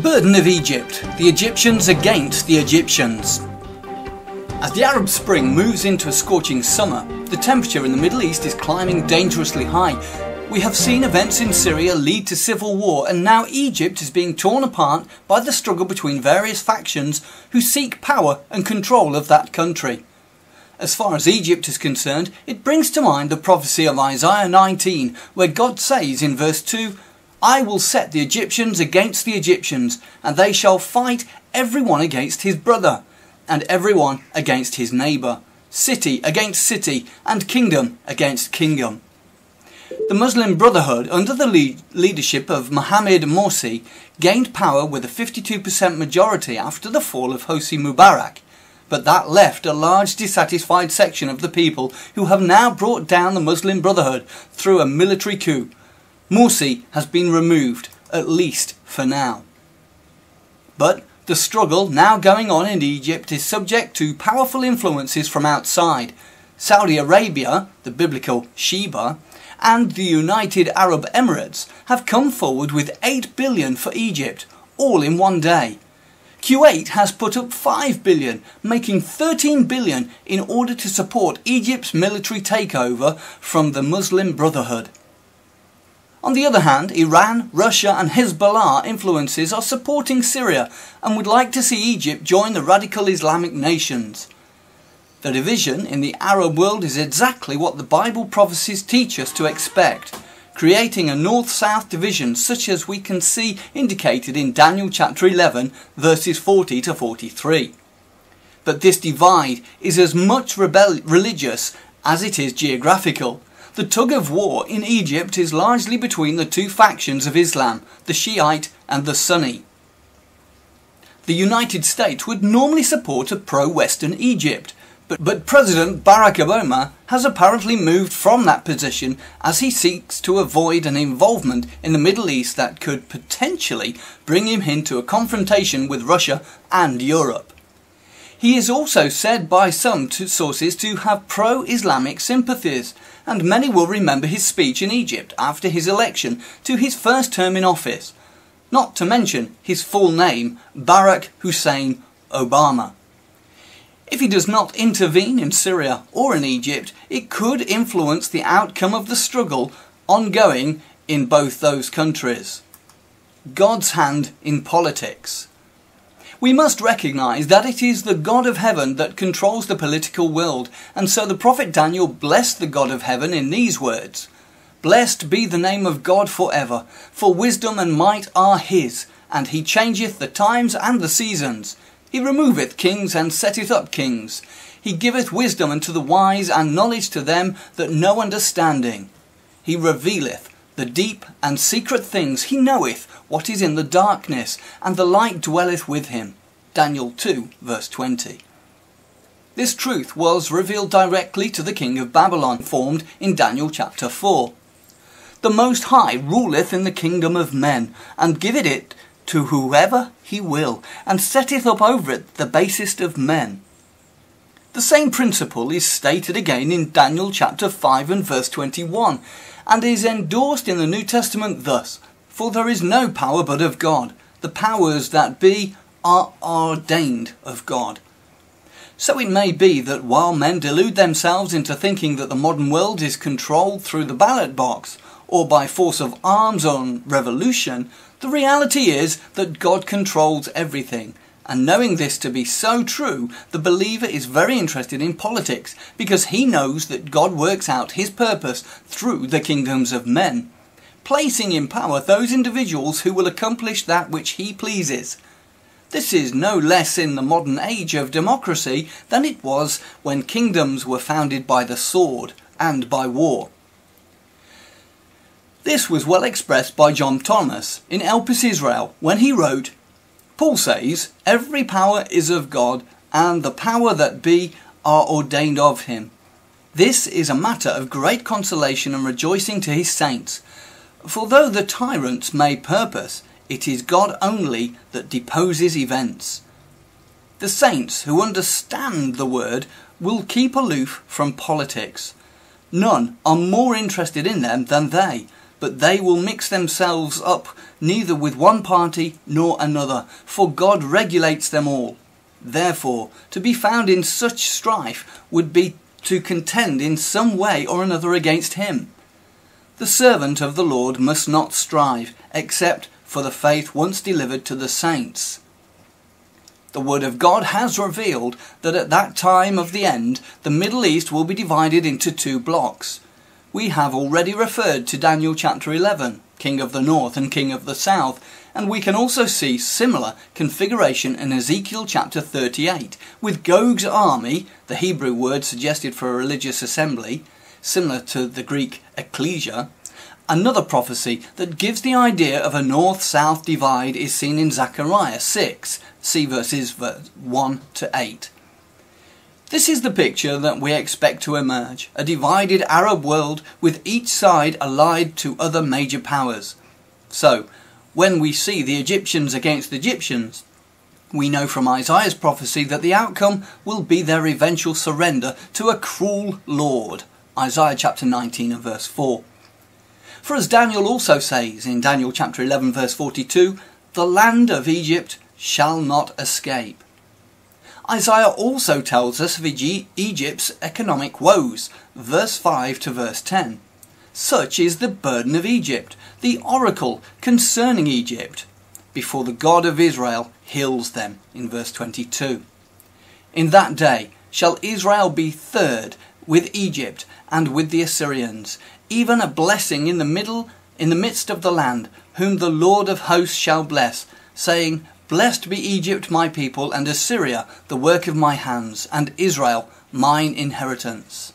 burden of Egypt, the Egyptians against the Egyptians. As the Arab Spring moves into a scorching summer, the temperature in the Middle East is climbing dangerously high. We have seen events in Syria lead to civil war, and now Egypt is being torn apart by the struggle between various factions who seek power and control of that country. As far as Egypt is concerned, it brings to mind the prophecy of Isaiah 19, where God says in verse 2, "I will set the Egyptians against the Egyptians, and they shall fight everyone against his brother, and everyone against his neighbour, city against city, and kingdom against kingdom." The Muslim Brotherhood, under the leadership of Mohammed Morsi, gained power with a 52% majority after the fall of Hosni Mubarak. But that left a large dissatisfied section of the people who have now brought down the Muslim Brotherhood through a military coup. Morsi has been removed, at least for now. But the struggle now going on in Egypt is subject to powerful influences from outside. Saudi Arabia, the biblical Sheba, and the United Arab Emirates have come forward with 8 billion for Egypt, all in one day. Kuwait has put up 5 billion, making 13 billion in order to support Egypt's military takeover from the Muslim Brotherhood. On the other hand, Iran, Russia and Hezbollah influences are supporting Syria and would like to see Egypt join the radical Islamic nations. The division in the Arab world is exactly what the Bible prophecies teach us to expect, creating a north-south division such as we can see indicated in Daniel chapter 11 verses 40 to 43. But this divide is as much religious as it is geographical. The tug of war in Egypt is largely between the two factions of Islam, the Shiite and the Sunni. The United States would normally support a pro-Western Egypt, but President Barack Obama has apparently moved from that position as he seeks to avoid an involvement in the Middle East that could potentially bring him into a confrontation with Russia and Europe. He is also said by some sources to have pro-Islamic sympathies, and many will remember his speech in Egypt after his election to his first term in office, not to mention his full name, Barack Hussein Obama. If he does not intervene in Syria or in Egypt, it could influence the outcome of the struggle ongoing in both those countries. God's hand in politics. We must recognise that it is the God of heaven that controls the political world, and so the prophet Daniel blessed the God of heaven in these words, "Blessed be the name of God for ever, for wisdom and might are his, and he changeth the times and the seasons. He removeth kings and setteth up kings. He giveth wisdom unto the wise and knowledge to them that know understanding. He revealeth the deep and secret things. He knoweth what is in the darkness, and the light dwelleth with him." Daniel 2 verse 20. This truth was revealed directly to the king of Babylon, formed in Daniel chapter 4. "The Most High ruleth in the kingdom of men, and giveth it to whoever he will, and setteth up over it the basest of men." The same principle is stated again in Daniel chapter 5 and verse 21, and is endorsed in the New Testament thus, "For there is no power but of God. The powers that be are ordained of God." So it may be that while men delude themselves into thinking that the modern world is controlled through the ballot box, or by force of arms or revolution, the reality is that God controls everything. And knowing this to be so true, the believer is very interested in politics, because he knows that God works out his purpose through the kingdoms of men, placing in power those individuals who will accomplish that which he pleases. This is no less in the modern age of democracy than it was when kingdoms were founded by the sword and by war. This was well expressed by John Thomas in Elpis Israel when he wrote, "Paul says, every power is of God, and the power that be are ordained of him. This is a matter of great consolation and rejoicing to his saints. For though the tyrants may purpose, it is God only that deposes events." The saints who understand the word will keep aloof from politics. None are more interested in them than they. but they will mix themselves up neither with one party nor another, for God regulates them all. Therefore, to be found in such strife would be to contend in some way or another against him. The servant of the Lord must not strive, except for the faith once delivered to the saints. The Word of God has revealed that at that time of the end, the Middle East will be divided into two blocks. We have already referred to Daniel chapter 11, King of the North and King of the South, and we can also see similar configuration in Ezekiel chapter 38, with Gog's army, the Hebrew word suggested for a religious assembly, similar to the Greek ecclesia. Another prophecy that gives the idea of a north-south divide is seen in Zechariah 6, see verses 1 to 8. This is the picture that we expect to emerge, a divided Arab world with each side allied to other major powers. So, when we see the Egyptians against the Egyptians, we know from Isaiah's prophecy that the outcome will be their eventual surrender to a cruel lord. Isaiah chapter 19 and verse 4. For as Daniel also says in Daniel chapter 11 verse 42, the land of Egypt shall not escape. Isaiah also tells us of Egypt's economic woes, verse 5 to verse 10. Such is the burden of Egypt, the oracle concerning Egypt, before the God of Israel heals them, in verse 22. In that day shall Israel be third with Egypt and with the Assyrians, even a blessing in the midst of the land, whom the Lord of hosts shall bless, saying, Blessed be Egypt my people, and Assyria the work of my hands, and Israel mine inheritance.